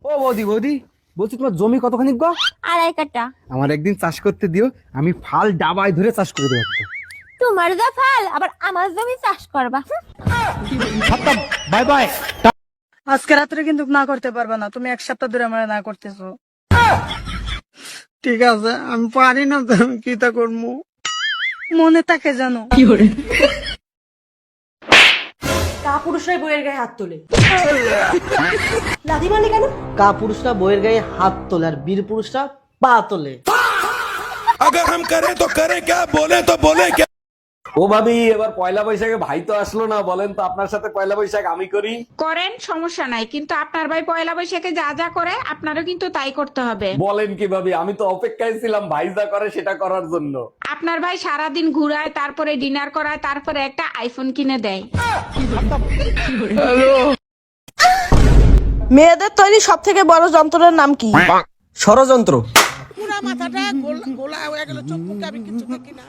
ও বৌদি বৌদি, বলছি তোমার জমি কতখানি গো? 2.5 কাঠা। আমার একদিন চাষ করতে দিও, আমি ফাল ডাবায় ধরে চাষ করে দেবো। তোমার যা ফাল আবার আমার জমি চাষ করবা। Bye bye. আজকে রাত্রে কিন্তু না করতে পারবে না, তুমি 1 সপ্তাহ ধরে আমার না করতেছো। ঠিক আছে, আমি পারি না তো আমি কি তা করবো। মনে থাকে জানো। কাপুরুষরাই বইয়ের গায়ে হাত তোলে। লাথি মারলে কেন? কাপুরুষরা বইয়ের গায়ে হাত তোলে আর বীর পুরুষরা পা তোলে। अगर हम करें तो करें क्या, बोले तो बोले क्या। ও ভাবি, এবার পয়লা বৈশাখে ভাই তো আসলো না, বলেন তো আপনার সাথে পয়লা বৈশাখ আমি করি? করেন, সমস্যা নাই, কিন্তু আপনার ভাই পয়লা বৈশাখে যা যা করে আপনারও কিন্তু তাই করতে হবে। বলেন কি ভাবি, আমি তো অপেক্ষায় ছিলাম ভাই যা করে সেটা করার জন্য। আপনার ভাই সারাদিন ঘুরায়, তারপরে ডিনার করায়, তারপরে একটা আইফোন কিনে দেয়। মেয়েদের তৈরি সব থেকে বড় যন্ত্রের নাম কি? ষড়যন্ত্র। পুরা মাথাটা গোলা হয়ে গেল, চোখ মুখে আমি কিছু দেখি না।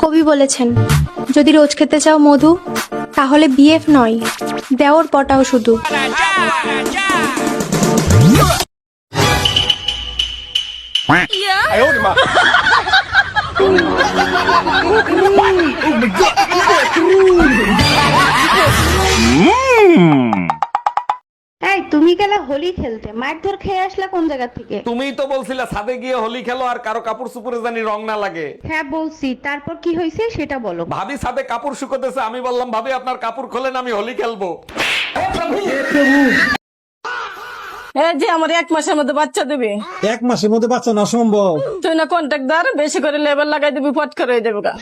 কবি বলেছেন, যদি রোজ খেতে চাও মধু, তাহলে বিএফ নয়, দেওর পটাও শুধু। এই তুমি গেলে হোলি খেলতে, মারধর খেয়ে আসলা কোন জায়গা থেকে? তুমিই তো বলছিলে ছাদে গিয়ে হোলি খেলো আর কারো কাপড় চুপড়ে জানি রং না লাগে। হ্যাঁ বলছি, তারপর কি হয়েছে সেটা বলো। ভাবি ছাদে কাপড় শুকোতেছে, আমি বললাম ভাবি আপনার কাপড় খোলেন, আমি হোলি খেলবো। এই যে আমার 1 মাসের মধ্যে বাচ্চা দেবে। 1 মাসের মধ্যে বাচ্চা না সম্ভব। তুই না কন্ট্রাক্টদার, বেশি করে লেবার লাগাই দিবি, পট করে হয়ে যাবে গা।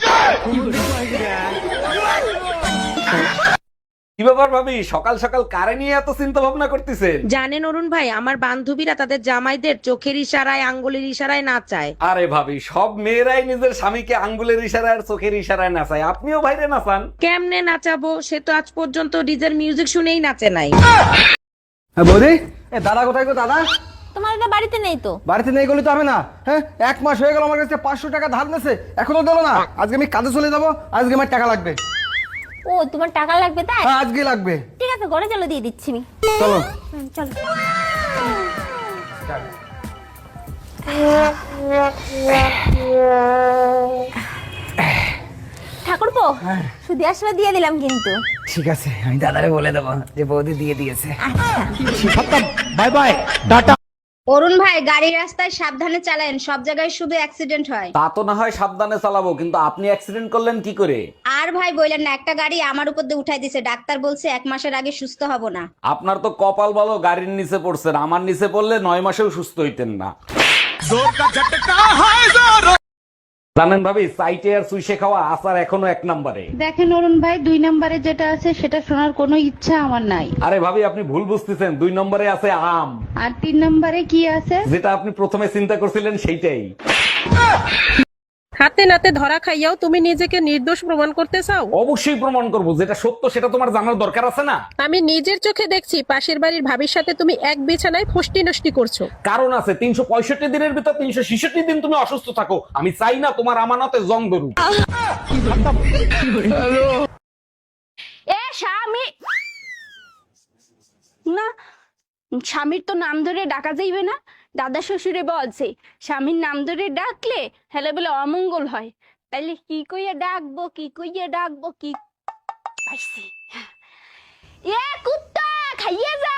কি ব্যাপার ভাবি, সকাল সকাল কারে নিয়ে এত চিন্তা ভাবনা করতেছেন? জানেন অরুণ ভাই, আমার বান্ধবীরা তাদের জামাইদের চোখের ইশারায় আঙ্গুলের ইশারায় নাচায়। আরে ভাবি, সব মেয়েরাই নিজের স্বামীকে আঙ্গুলের ইশারায় আর চোখের ইশারায় নাচায়, আপনিও বাইরে নাচান। কেমনে নাচাবো? সে তো আজ পর্যন্ত ডিজের মিউজিক শুনেই নাচে নাই। হ্যাঁ বৌদি, এ দাদা কোথায় গো দাদা? তোমার দাদা বাড়িতে নেই তো। বাড়িতে নেই গেলে তো হবে না। হ্যাঁ, 1 মাস হয়ে গেল আমার কাছে 500 টাকা ধার নিয়েছে, এখনো দিলো না। আজকে আমি কাজে চলে যাবো, আজকে আমার টাকা লাগবে। ও তোমার টাকা লাগবে তাই? হ্যাঁ আজকে লাগবে। ঠিক আছে, ঘরে চলো, দিয়ে দিচ্ছি আমি। চলো। চলো। ঠাকুরপো, সুদি আসলে দিয়ে দিলাম কিন্তু। ঠিক আছে, আমি দাদারে বলে দেবো যে বৌদি দিয়ে দিয়েছে। আচ্ছা। Bye bye, tata. অরুণ ভাই, গাড়ি রাস্তায় সাবধানে চালান, সব জায়গায় শুধু অ্যাক্সিডেন্ট হয়। তা তো না হয় সাবধানে চালাবো, কিন্তু আপনি অ্যাক্সিডেন্ট করলেন কি করে? আর ভাই বললেন না, একটা গাড়ি আমার উপর দিয়ে উঠাই দিছে, ডাক্তার বলছে 1 মাসের আগে সুস্থ হব না। আপনার তো কপাল ভালো, গাড়ির নিচে পড়ছেন, আমার নিচে পড়লে 9 মাসেও সুস্থ হইতেন না। জানেন ভাবি, চাইটে আর সুইসে খাওয়া আচার এখনো 1 নম্বরে। দেখেন অরুণ ভাই, 2 নম্বরে যেটা আছে সেটা শোনার কোনো ইচ্ছা আমার নাই। আরে ভাবি, আপনি ভুল বুঝতেছেন, 2 নম্বরে আছে আম, আর 3 নম্বরে কি আছে? যেটা আপনি প্রথমে চিন্তা করছিলেন সেইটাই। হাতে নাতে ধরা খাইয়াও তুমি নিজেকে নির্দোষ প্রমাণ করতে চাও? অবশ্যই প্রমাণ করব, যেটা সত্য সেটা তোমার জানার দরকার আছে না? আমি নিজের চোখে দেখছি পাশের বাড়ির ভাবির সাথে তুমি এক বিছানায় ফষ্টি নষ্টি করছো। কারণ আছে, 365 দিনের ভিতর 366 দিন তুমি অসুস্থ থাকো, আমি চাই না তোমার আমানতে জং ধরুক। এ স্বামী না, স্বামীর তো নাম ধরে ডাকা যাইবে না। দাদা শ্বশুরে বলছে স্বামীর নাম ধরে ডাকলে হেলে বলে অমঙ্গল হয়। তাইলে কি কইয়া ডাকবো, কি কইয়া ডাকবো, কি পাইছি? এ কুত্তা খাইয়ে যা।